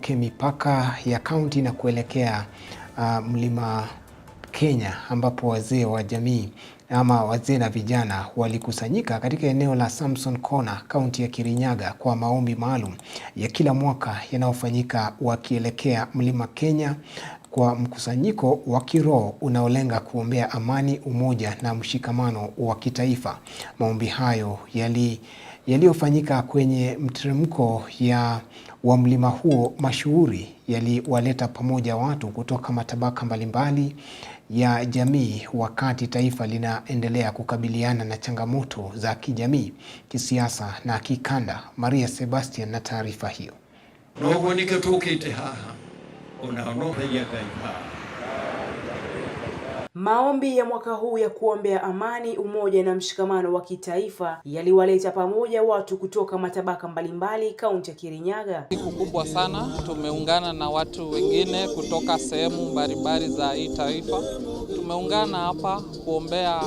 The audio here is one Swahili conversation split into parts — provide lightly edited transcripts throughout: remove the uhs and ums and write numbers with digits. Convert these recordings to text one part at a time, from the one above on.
tuvuke mipaka ya kaunti na kuelekea Mlima Kenya, ambapo wazee wa jamii ama wazee na vijana walikusanyika katika eneo la Samson Corner, kaunti ya Kirinyaga kwa maombi maalum ya kila mwaka yanayofanyika wakielekea Mlima Kenya, kwa mkusanyiko wa kiroho unaolenga kuombea amani, umoja na mshikamano wa kitaifa. Maombi hayo yaliyofanyika kwenye mteremko wa mlima huo mashuhuri yaliwaleta pamoja watu kutoka matabaka mbalimbali ya jamii, wakati taifa linaendelea kukabiliana na changamoto za kijamii, kisiasa na kikanda. Maria Sebastian na taarifa hiyo. Maombi ya mwaka huu ya kuombea amani, umoja na mshikamano wa kitaifa yaliwaleta pamoja watu kutoka matabaka mbalimbali kaunti ya Kirinyaga. Siku kubwa sana, tumeungana na watu wengine kutoka sehemu mbalimbali za hii taifa. Tumeungana hapa kuombea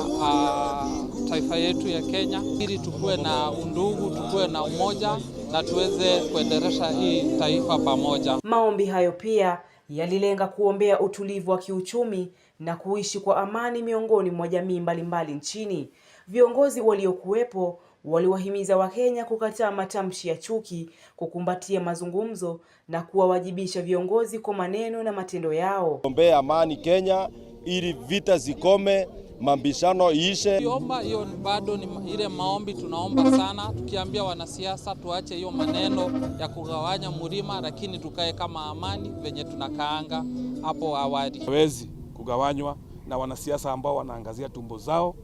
taifa yetu ya Kenya ili tukue na undugu, tukue na umoja na tuweze kuendelesha hii taifa pamoja. Maombi hayo pia yalilenga kuombea utulivu wa kiuchumi na kuishi kwa amani miongoni mwa jamii mbalimbali nchini. Viongozi waliokuwepo waliwahimiza Wakenya kukataa matamshi ya chuki, kukumbatia mazungumzo na kuwawajibisha viongozi kwa maneno na matendo yao. Ombea amani Kenya ili vita zikome, mabishano iishe. Tukiomba hiyo bado ni ile maombi tunaomba sana, tukiambia wanasiasa tuache hiyo maneno ya kugawanya mlima, lakini tukae kama amani venye tunakaanga hapo awali. Hawezi kugawanywa na wanasiasa ambao wanaangazia tumbo zao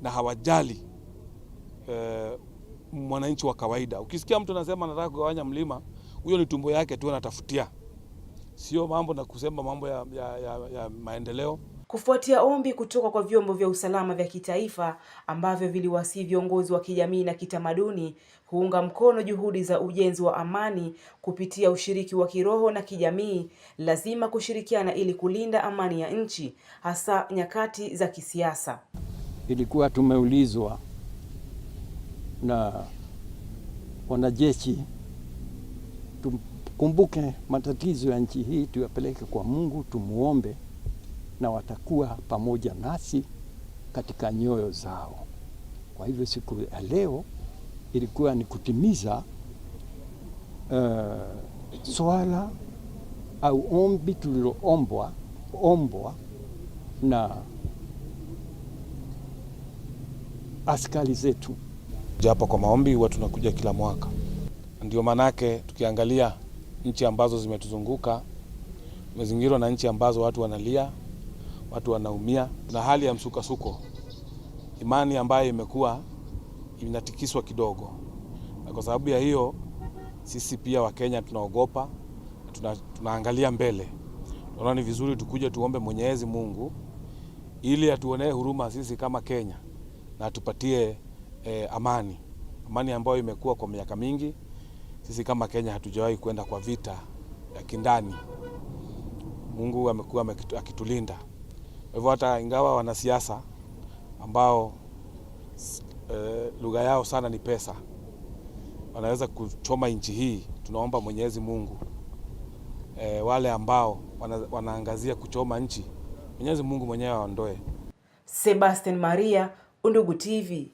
na hawajali mwananchi wa kawaida. Ukisikia mtu anasema anataka kugawanya mlima, huyo ni tumbo yake tu anatafutia, sio mambo na kusema mambo ya maendeleo. Kufuatia ombi kutoka kwa vyombo vya usalama vya kitaifa ambavyo viliwasihi viongozi wa kijamii na kitamaduni kuunga mkono juhudi za ujenzi wa amani kupitia ushiriki wa kiroho na kijamii, lazima kushirikiana ili kulinda amani ya nchi, hasa nyakati za kisiasa. Ilikuwa tumeulizwa na wanajeshi tukumbuke matatizo ya nchi hii, tuyapeleke kwa Mungu, tumuombe na watakuwa pamoja nasi katika nyoyo zao. Kwa hivyo siku ya leo ilikuwa ni kutimiza swala au ombi tuliloombwa na askari zetu. Japo kwa maombi huwa tunakuja kila mwaka. Ndio manake tukiangalia nchi ambazo zimetuzunguka, tumezingirwa na nchi ambazo watu wanalia, watu wanaumia, na hali ya msukasuko, imani ambayo imekuwa inatikiswa kidogo. Na kwa sababu ya hiyo sisi pia Wakenya tunaogopa, tunaangalia mbele. Tunaona ni vizuri tukuje tuombe Mwenyezi Mungu ili atuonee huruma sisi kama Kenya na atupatie amani ambayo imekuwa kwa miaka mingi. Sisi kama Kenya hatujawahi kwenda kwa vita ya kindani. Mungu amekuwa akitulinda. Hivyo hata ingawa wanasiasa ambao lugha yao sana ni pesa, wanaweza kuchoma nchi hii, tunaomba Mwenyezi Mungu wale ambao wanaangazia kuchoma nchi, Mwenyezi Mungu mwenyewe aondoe. Sebastian Maria, Undugu TV.